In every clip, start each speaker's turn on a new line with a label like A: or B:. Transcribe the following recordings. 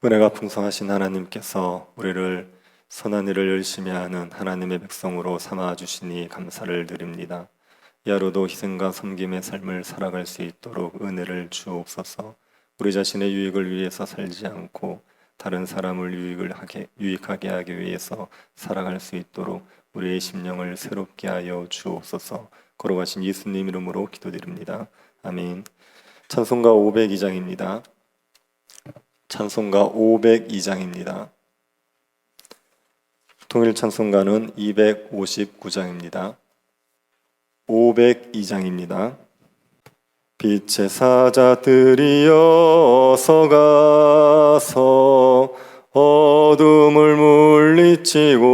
A: 은혜가 풍성하신 하나님께서 우리를 선한 일을 열심히 하는 하나님의 백성으로 삼아 주시니 감사를 드립니다. 이 하루도 희생과 섬김의 삶을 살아갈 수 있도록 은혜를 주옵소서. 우리 자신의 유익을 위해서 살지 않고 다른 사람을 유익하게 하기 위해서 살아갈 수 있도록 우리의 심령을 새롭게 하여 주옵소서. 걸어가신 예수님 이름으로 기도드립니다. 아멘. 찬송가 502장입니다. 찬송가 502장입니다. 통일 찬송가는 259장입니다. 502장입니다. 빛의 사자들이여 어서 가서 어둠을 물리치고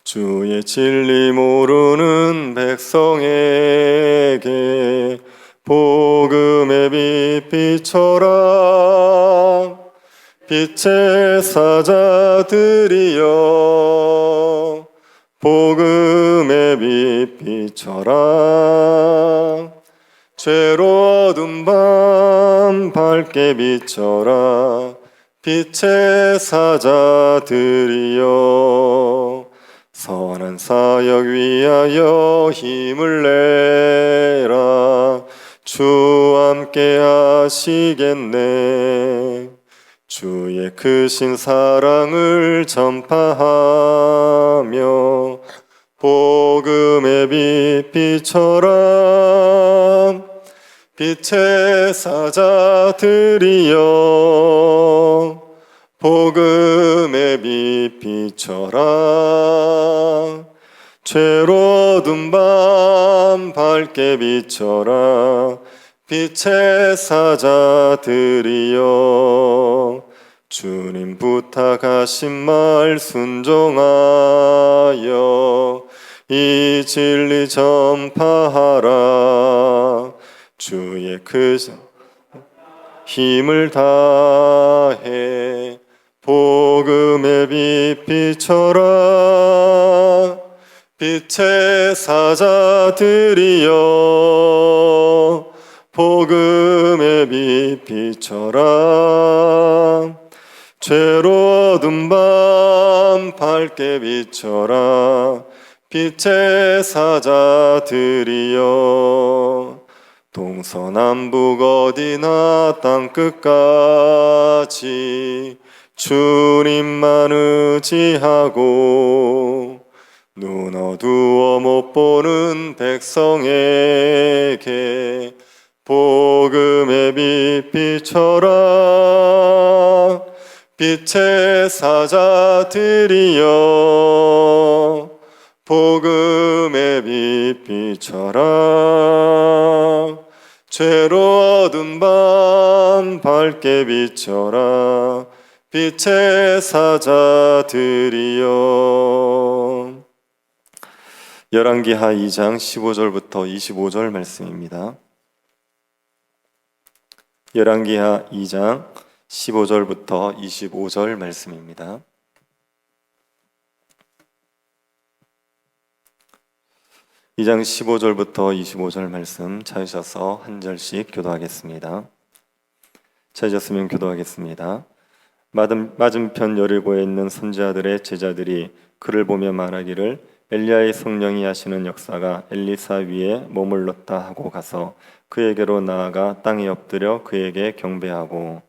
A: 주의 진리 모르는 백성에게 복음의 빛 비춰라. 빛의 사자들이여 복음의 빛 비춰라. 죄로 어두운 밤 밝게 비춰라. 빛의 사자들이여 선한 사역 위하여 힘을 내라. 주 함께 하시겠네. 주의 크신 사랑을 전파하며 복음의 빛 비춰라. 빛의 사자들이여 복음의 빛 비춰라. 죄로 어두운 밤 밝게 비춰라. 빛의 사자들이여 주님 부탁하신 말 순종하여 이 진리 전파하라. 주의 크신 힘을 다해 복음의 빛 비춰라. 빛의 사자들이여 복음의 빛 비춰라. 죄로 어두운 밤 밝게 비춰라. 빛의 사자들이여 동서남북 어디나 땅끝까지 주님만 의지하고 눈 어두워 못 보는 백성에게 복음의 빛 비춰라. 빛의 사자들이여 복음의 빛 비춰라. 죄로 어두운 밤 밝게 비춰라. 빛의 사자들이여. 열왕기하 2장 15절부터 25절 말씀입니다. 열왕기하 2장 15절부터 25절 말씀입니다. 이 장 15절부터 25절 말씀 찾으셔서 한 절씩 교도하겠습니다. 찾으셨으면 교도하겠습니다. 맞은편 여리고에 있는 선지자들의 제자들이 그를 보며 말하기를 엘리야의 성령이 하시는 역사가 엘리사 위에 머물렀다 하고 가서 그에게로 나아가 땅에 엎드려 그에게 경배하고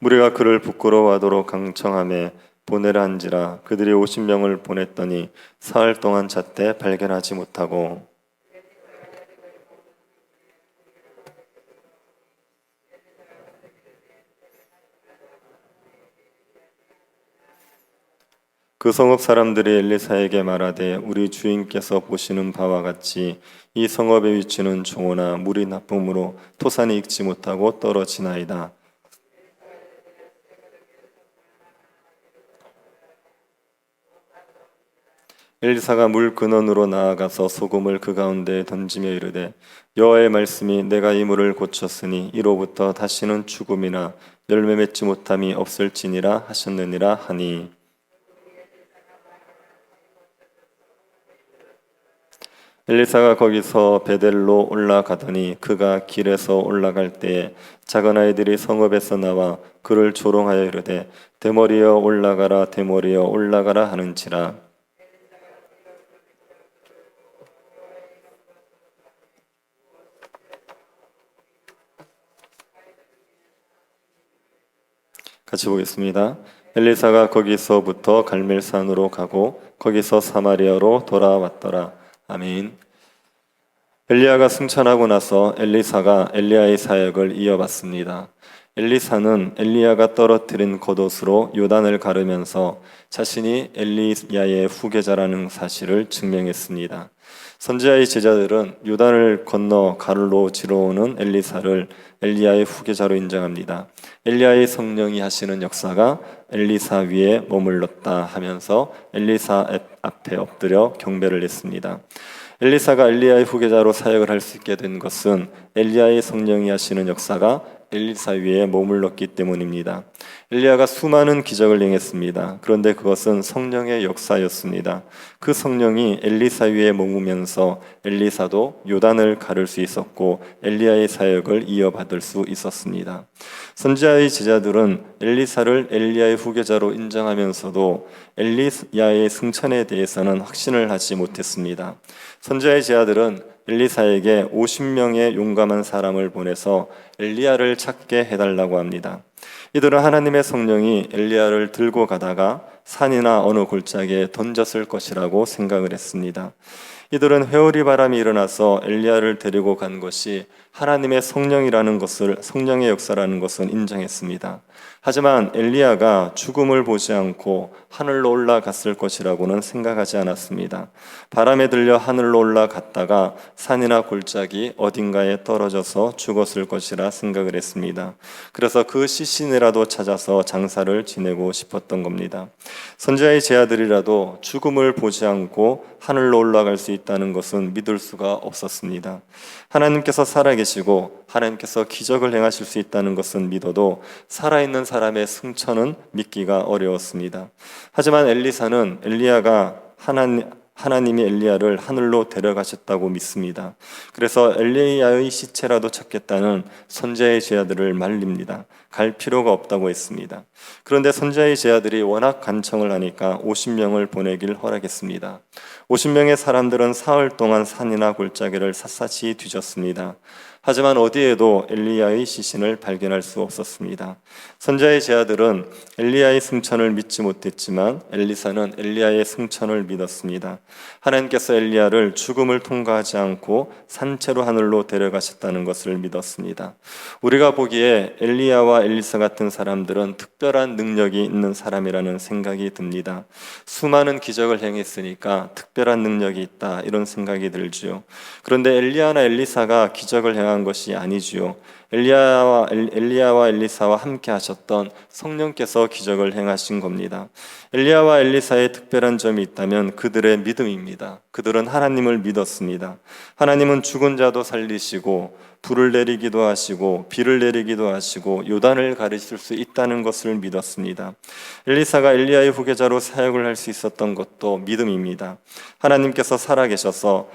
A: 무리가 그를 부끄러워하도록 강청하매 보내라 한지라. 그들이 50명을 보냈더니 사흘 동안 잣대 발견하지 못하고 그 성읍 사람들이 엘리사에게 말하되 우리 주인께서 보시는 바와 같이 이 성읍의 위치는 좋으나 물이 나쁨으로 토산이 익지 못하고 떨어지나이다. 엘리사가 물 근원으로 나아가서 소금을 그 가운데에 던지며 이르되 여호와의 말씀이 내가 이 물을 고쳤으니 이로부터 다시는 죽음이나 열매 맺지 못함이 없을지니라 하셨느니라 하니 엘리사가 거기서 베델로 올라가더니 그가 길에서 올라갈 때에 작은 아이들이 성읍에서 나와 그를 조롱하여 이르되 대머리여 올라가라 대머리여 올라가라 하는지라. 같이 보겠습니다. 엘리사가 거기서부터 갈멜산으로 가고 거기서 사마리아로 돌아왔더라. 아멘. 엘리야가 승천하고 나서 엘리사가 엘리야의 사역을 이어받습니다. 엘리사는 엘리야가 떨어뜨린 겉옷으로 요단을 가르면서 자신이 엘리야의 후계자라는 사실을 증명했습니다. 선지자의 제자들은 요단을 건너 가르로 지러오는 엘리사를 엘리야의 후계자로 인정합니다. 엘리야의 성령이 하시는 역사가 엘리사 위에 머물렀다 하면서 엘리사 앞에 엎드려 경배를 했습니다. 엘리사가 엘리야의 후계자로 사역을 할 수 있게 된 것은 엘리야의 성령이 하시는 역사가 엘리사 위에 머물렀기 때문입니다. 엘리야가 수많은 기적을 행했습니다. 그런데 그것은 성령의 역사였습니다. 그 성령이 엘리사 위에 머무면서 엘리사도 요단을 가를 수 있었고 엘리야의 사역을 이어받을 수 있었습니다. 선지자의 제자들은 엘리사를 엘리야의 후계자로 인정하면서도 엘리야의 승천에 대해서는 확신을 하지 못했습니다. 선지자의 제자들은 엘리사에게 50명의 용감한 사람을 보내서 엘리야를 찾게 해달라고 합니다. 이들은 하나님의 성령이 엘리야를 들고 가다가 산이나 어느 골짜기에 던졌을 것이라고 생각을 했습니다. 이들은 회오리 바람이 일어나서 엘리야를 데리고 간 것이 하나님의 성령이라는 것을, 성령의 역사라는 것은 인정했습니다. 하지만 엘리야가 죽음을 보지 않고 하늘로 올라갔을 것이라고는 생각하지 않았습니다. 바람에 들려 하늘로 올라갔다가 산이나 골짜기 어딘가에 떨어져서 죽었을 것이라 생각을 했습니다. 그래서 그 시신이라도 찾아서 장사를 지내고 싶었던 겁니다. 선지자의 제자들이라도 죽음을 보지 않고 하늘로 올라갈 수 있다는 것은 믿을 수가 없었습니다. 하나님께서 살아계시고 하나님께서 기적을 행하실 수 있다는 것은 믿어도 살아있는 사람의 승천은 믿기가 어려웠습니다. 하지만 엘리사는 엘리야가 하나님이 엘리야를 하늘로 데려가셨다고 믿습니다. 그래서 엘리야의 시체라도 찾겠다는 선지자의 제자들을 말립니다. 갈 필요가 없다고 했습니다. 그런데 선지자의 제자들이 워낙 간청을 하니까 50명을 보내길 허락했습니다. 50명의 사람들은 사흘 동안 산이나 골짜기를 샅샅이 뒤졌습니다. 하지만 어디에도 엘리야의 시신을 발견할 수 없었습니다. 선지자의 제자들은 엘리야의 승천을 믿지 못했지만 엘리사는 엘리야의 승천을 믿었습니다. 하나님께서 엘리야를 죽음을 통과하지 않고 산채로 하늘로 데려가셨다는 것을 믿었습니다. 우리가 보기에 엘리야와 엘리사 같은 사람들은 특별한 능력이 있는 사람이라는 생각이 듭니다. 수많은 기적을 행했으니까 특별한 능력이 있다 이런 생각이 들지요. 그런데 엘리야나 엘리사가 기적을 행한 것이 아니지요. 엘리야와 엘리사와 함께 하셨던 성령께서 기적을 행하신 겁니다. 엘리야와 엘리사의 특별한 점이 있다면 그들의 믿음입니다. 그들은 하나님을 믿었습니다. 하나님은 죽은 자도 살리시고 불을 내리기도 하시고 비를 내리기도 하시고 요단을 가르칠 수 있다는 것을 믿었습니다. 엘리사가 엘리야의 후계자로 사역을 할 수 있었던 것도 믿음입니다. 하나님께서 살아계셔서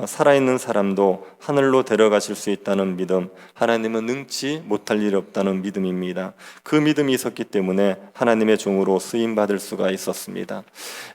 A: 살아있는 사람도 하늘로 데려가실 수 있다는 믿음, 하나님은 능치 못할 일이 없다는 믿음입니다. 그 믿음이 있었기 때문에 하나님의 종으로 쓰임받을 수가 있었습니다.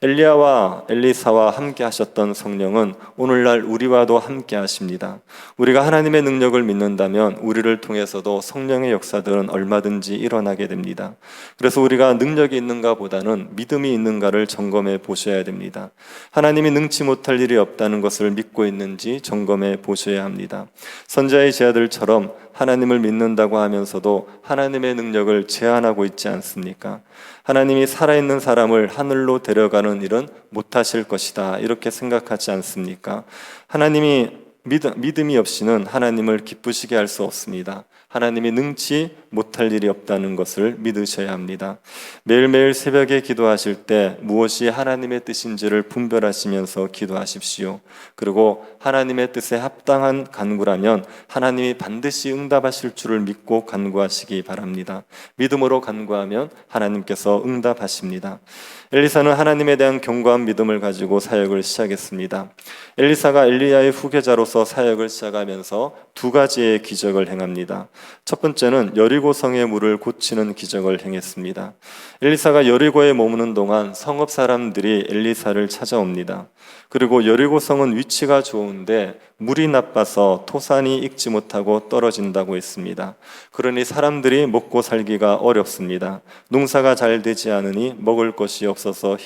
A: 엘리야와 엘리사와 함께 하셨던 성령은 오늘날 우리와도 함께 하십니다. 우리가 하나님의 능력을 믿는다면 우리를 통해서도 성령의 역사들은 얼마든지 일어나게 됩니다. 그래서 우리가 능력이 있는가 보다는 믿음이 있는가를 점검해 보셔야 됩니다. 하나님이 능치 못할 일이 없다는 것을 믿고 있는지 점검해 보셔야 합니다. 선지자의 제자들처럼 하나님을 믿는다고 하면서도 하나님의 능력을 제한하고 있지 않습니까? 하나님이 살아있는 사람을 하늘로 데려가는 일은 못하실 것이다 이렇게 생각하지 않습니까? 하나님이 믿음이 없이는 하나님을 기쁘시게 할 수 없습니다. 하나님이 능치 못할 일이 없다는 것을 믿으셔야 합니다. 매일매일 새벽에 기도하실 때 무엇이 하나님의 뜻인지를 분별하시면서 기도하십시오. 그리고 하나님의 뜻에 합당한 간구라면 하나님이 반드시 응답하실 줄을 믿고 간구하시기 바랍니다. 믿음으로 간구하면 하나님께서 응답하십니다. 엘리사는 하나님에 대한 견고한 믿음을 가지고 사역을 시작했습니다. 엘리사가 엘리야의 후계자로서 사역을 시작하면서 두 가지의 기적을 행합니다. 첫 번째는 여리고성의 물을 고치는 기적을 행했습니다. 엘리사가 여리고에 머무는 동안 성읍 사람들이 엘리사를 찾아옵니다. 그리고 여리고성은 위치가 좋은데 물이 나빠서 토산이 익지 못하고 떨어진다고 했습니다. 그러니 사람들이 먹고 살기가 어렵습니다. 농사가 잘 되지 않으니 먹을 것이 없어서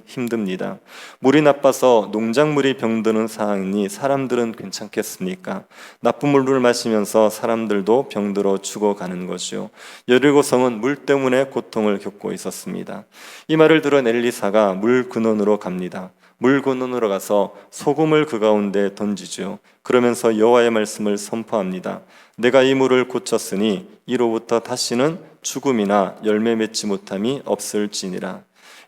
A: 힘듭니다. 물이 나빠서 농작물이 병드는 상황이니 사람들은 괜찮겠습니까? 나쁜 물을 마시면서 사람들도 병들어 죽어가는 것이요. 여리고성은 물 때문에 고통을 겪고 있었습니다. 이 말을 들은 엘리사가 물 근원으로 갑니다. 물 근원으로 가서 소금을 그 가운데 던지죠. 그러면서 여호와의 말씀을 선포합니다. 내가 이 물을 고쳤으니 이로부터 다시는 죽음이나 열매 맺지 못함이 없을지니라.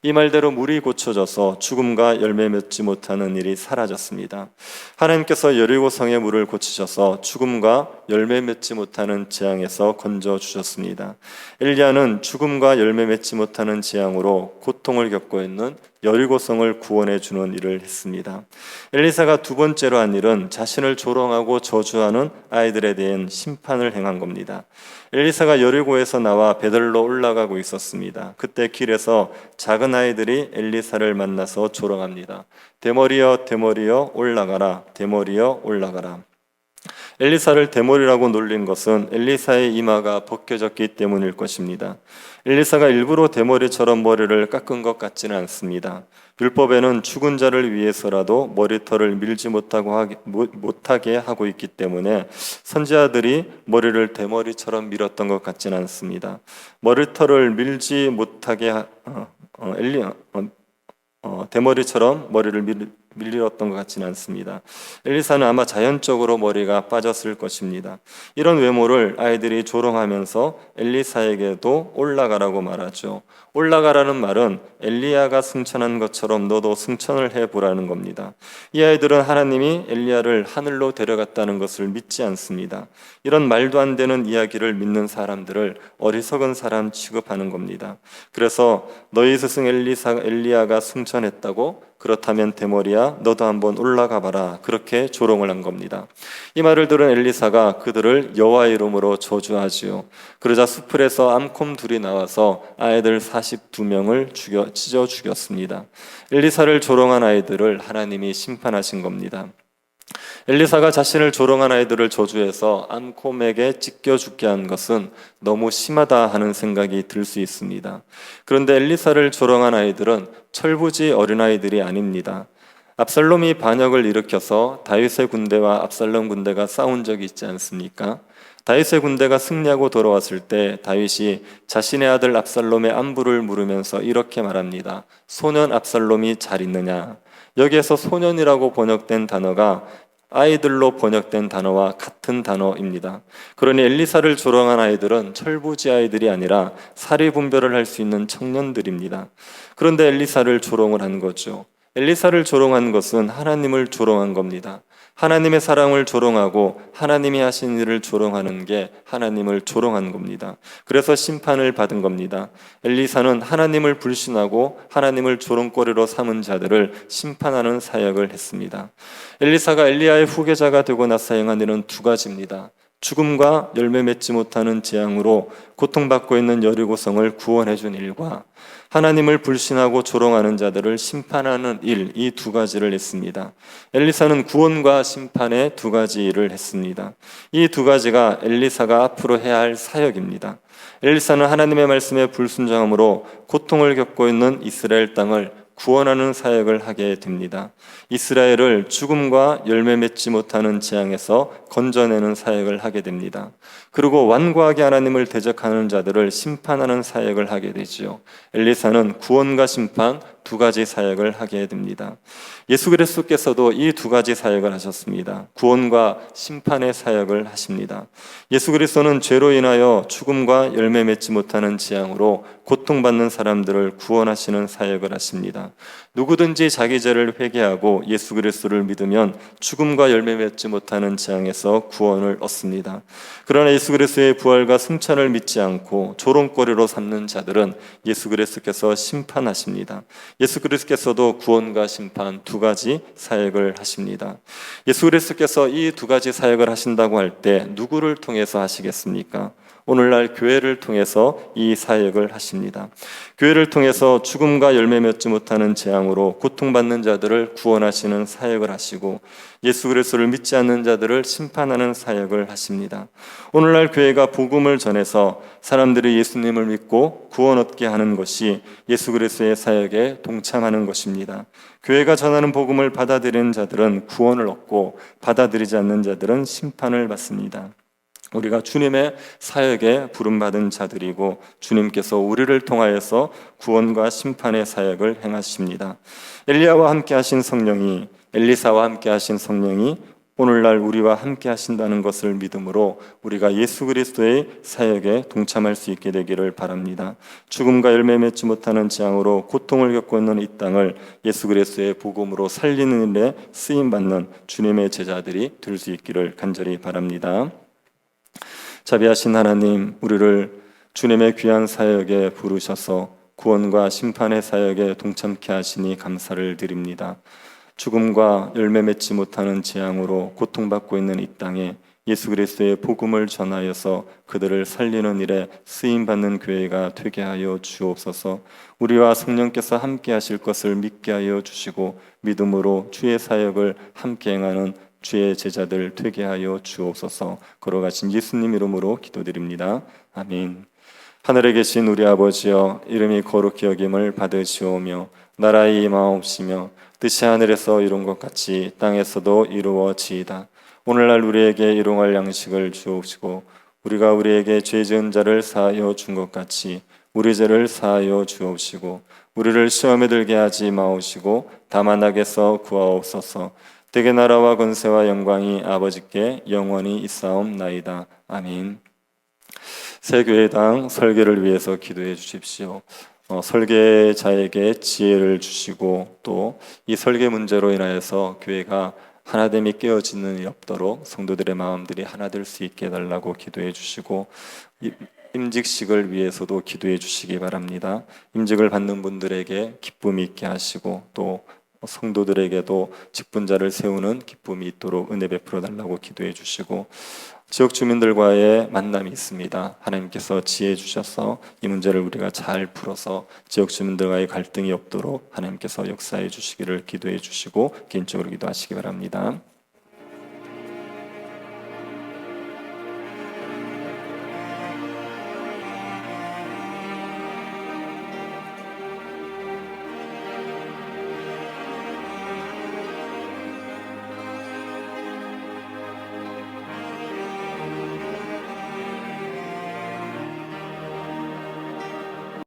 A: 이 말대로 물이 고쳐져서 죽음과 열매 맺지 못하는 일이 사라졌습니다. 하나님께서 여리고성의 물을 고치셔서 죽음과 열매 맺지 못하는 재앙에서 건져주셨습니다. 엘리야는 죽음과 열매 맺지 못하는 재앙으로 고통을 겪고 있는 여리고성을 구원해 주는 일을 했습니다. 엘리사가 두 번째로 한 일은 자신을 조롱하고 저주하는 아이들에 대한 심판을 행한 겁니다. 엘리사가 여리고에서 나와 베들로 올라가고 있었습니다. 그때 길에서 작은 아이들이 엘리사를 만나서 조롱합니다. 대머리여 대머리여 올라가라, 대머리여 올라가라. 엘리사를 대머리라고 놀린 것은 엘리사의 이마가 벗겨졌기 때문일 것입니다. 엘리사가 일부러 대머리처럼 머리를 깎은 것 같지는 않습니다. 율법에는 죽은 자를 위해서라도 머리털을 밀지 못하게 하고 있기 때문에 선지자들이 머리를 대머리처럼 밀었던 것 같지는 않습니다. 머리털을 밀지 못하게 대머리처럼 머리를 밀렸던 것 같지는 않습니다. 엘리사는 아마 자연적으로 머리가 빠졌을 것입니다. 이런 외모를 아이들이 조롱하면서 엘리사에게도 올라가라고 말하죠. 올라가라는 말은 엘리야가 승천한 것처럼 너도 승천을 해보라는 겁니다. 이 아이들은 하나님이 엘리야를 하늘로 데려갔다는 것을 믿지 않습니다. 이런 말도 안 되는 이야기를 믿는 사람들을 어리석은 사람 취급하는 겁니다. 그래서 너희 스승 엘리야가 승천했다고? 그렇다면 대머리야 너도 한번 올라가 봐라, 그렇게 조롱을 한 겁니다. 이 말을 들은 엘리사가 그들을 여호와의 이름으로 저주하지요. 그러자 수풀에서 암콤 둘이 나와서 아이들 42명을 찢어 죽였습니다. 엘리사를 조롱한 아이들을 하나님이 심판하신 겁니다. 엘리사가 자신을 조롱한 아이들을 저주해서 암콤에게 찢겨 죽게 한 것은 너무 심하다 하는 생각이 들 수 있습니다. 그런데 엘리사를 조롱한 아이들은 철부지 어린아이들이 아닙니다. 압살롬이 반역을 일으켜서 다윗의 군대와 압살롬 군대가 싸운 적이 있지 않습니까? 다윗의 군대가 승리하고 돌아왔을 때 다윗이 자신의 아들 압살롬의 안부를 물으면서 이렇게 말합니다. 소년 압살롬이 잘 있느냐? 여기에서 소년이라고 번역된 단어가 아이들로 번역된 단어와 같은 단어입니다. 그러니 엘리사를 조롱한 아이들은 철부지 아이들이 아니라 사리 분별을 할 수 있는 청년들입니다. 그런데 엘리사를 조롱을 한 거죠. 엘리사를 조롱한 것은 하나님을 조롱한 겁니다. 하나님의 사랑을 조롱하고 하나님이 하신 일을 조롱하는 게 하나님을 조롱한 겁니다. 그래서 심판을 받은 겁니다. 엘리사는 하나님을 불신하고 하나님을 조롱거리로 삼은 자들을 심판하는 사역을 했습니다. 엘리사가 엘리야의 후계자가 되고 나서 행한 일은 두 가지입니다. 죽음과 열매 맺지 못하는 재앙으로 고통받고 있는 여리고성을 구원해 준 일과 하나님을 불신하고 조롱하는 자들을 심판하는 일, 이 두 가지를 했습니다. 엘리사는 구원과 심판의 두 가지 일을 했습니다. 이 두 가지가 엘리사가 앞으로 해야 할 사역입니다. 엘리사는 하나님의 말씀에 불순종함으로 고통을 겪고 있는 이스라엘 땅을 구원하는 사역을 하게 됩니다. 이스라엘을 죽음과 열매 맺지 못하는 재앙에서 건져내는 사역을 하게 됩니다. 그리고 완고하게 하나님을 대적하는 자들을 심판하는 사역을 하게 되지요. 엘리사는 구원과 심판 두 가지 사역을 하게 됩니다. 예수 그리스도께서도 이 두 가지 사역을 하셨습니다. 구원과 심판의 사역을 하십니다. 예수 그리스도는 죄로 인하여 죽음과 열매 맺지 못하는 재앙으로 고통받는 사람들을 구원하시는 사역을 하십니다. 누구든지 자기 죄를 회개하고 예수 그리스도를 믿으면 죽음과 열매 맺지 못하는 재앙에서 구원을 얻습니다. 그러나 예수 그리스도의 부활과 승천을 믿지 않고 조롱거리로 삼는 자들은 예수 그리스도께서 심판하십니다. 예수 그리스도께서도 구원과 심판 두 가지 사역을 하십니다. 예수 그리스도께서 이 두 가지 사역을 하신다고 할 때 누구를 통해서 하시겠습니까? 오늘날 교회를 통해서 이 사역을 하십니다. 교회를 통해서 죽음과 열매 맺지 못하는 재앙으로 고통받는 자들을 구원하시는 사역을 하시고 예수 그리스도를 믿지 않는 자들을 심판하는 사역을 하십니다. 오늘날 교회가 복음을 전해서 사람들이 예수님을 믿고 구원 얻게 하는 것이 예수 그리스도의 사역에 동참하는 것입니다. 교회가 전하는 복음을 받아들이는 자들은 구원을 얻고 받아들이지 않는 자들은 심판을 받습니다. 우리가 주님의 사역에 부름받은 자들이고 주님께서 우리를 통하여서 구원과 심판의 사역을 행하십니다. 엘리야와 함께 하신 성령이, 엘리사와 함께 하신 성령이 오늘날 우리와 함께 하신다는 것을 믿음으로 우리가 예수 그리스도의 사역에 동참할 수 있게 되기를 바랍니다. 죽음과 열매 맺지 못하는 재앙으로 고통을 겪고 있는 이 땅을 예수 그리스도의 복음으로 살리는 일에 쓰임받는 주님의 제자들이 될 수 있기를 간절히 바랍니다. 자비하신 하나님, 우리를 주님의 귀한 사역에 부르셔서 구원과 심판의 사역에 동참케 하시니 감사를 드립니다. 죽음과 열매 맺지 못하는 재앙으로 고통받고 있는 이 땅에 예수 그리스도의 복음을 전하여서 그들을 살리는 일에 쓰임받는 교회가 되게 하여 주옵소서. 우리와 성령께서 함께 하실 것을 믿게 하여 주시고 믿음으로 주의 사역을 함께 행하는 주의 제자들 되게 하여 주옵소서. 걸어가신 예수님 이름으로 기도드립니다. 아멘. 하늘에 계신 우리 아버지여, 이름이 거룩히 여김을 받으시오며 나라의 임하옵시며 뜻이 하늘에서 이룬 것 같이 땅에서도 이루어지이다. 오늘날 우리에게 일용할 양식을 주옵시고 우리가 우리에게 죄 지은 자를 사하여 준 것 같이 우리 죄를 사하여 주옵시고 우리를 시험에 들게 하지 마옵시고 다만 악에서 구하옵소서. 대개 나라와 권세와 영광이 아버지께 영원히 있사옵나이다. 아멘. 새 교회당 설계를 위해서 기도해 주십시오. 설계자에게 지혜를 주시고 또 이 설계 문제로 인하여서 교회가 하나됨이 깨어지는 일 없도록 성도들의 마음들이 하나 될 수 있게 해달라고 기도해 주시고 임직식을 위해서도 기도해 주시기 바랍니다. 임직을 받는 분들에게 기쁨이 있게 하시고 또 성도들에게도 직분자를 세우는 기쁨이 있도록 은혜 베풀어 달라고 기도해 주시고 지역 주민들과의 만남이 있습니다. 하나님께서 지혜 주셔서 이 문제를 우리가 잘 풀어서 지역 주민들과의 갈등이 없도록 하나님께서 역사해 주시기를 기도해 주시고 개인적으로 기도하시기 바랍니다.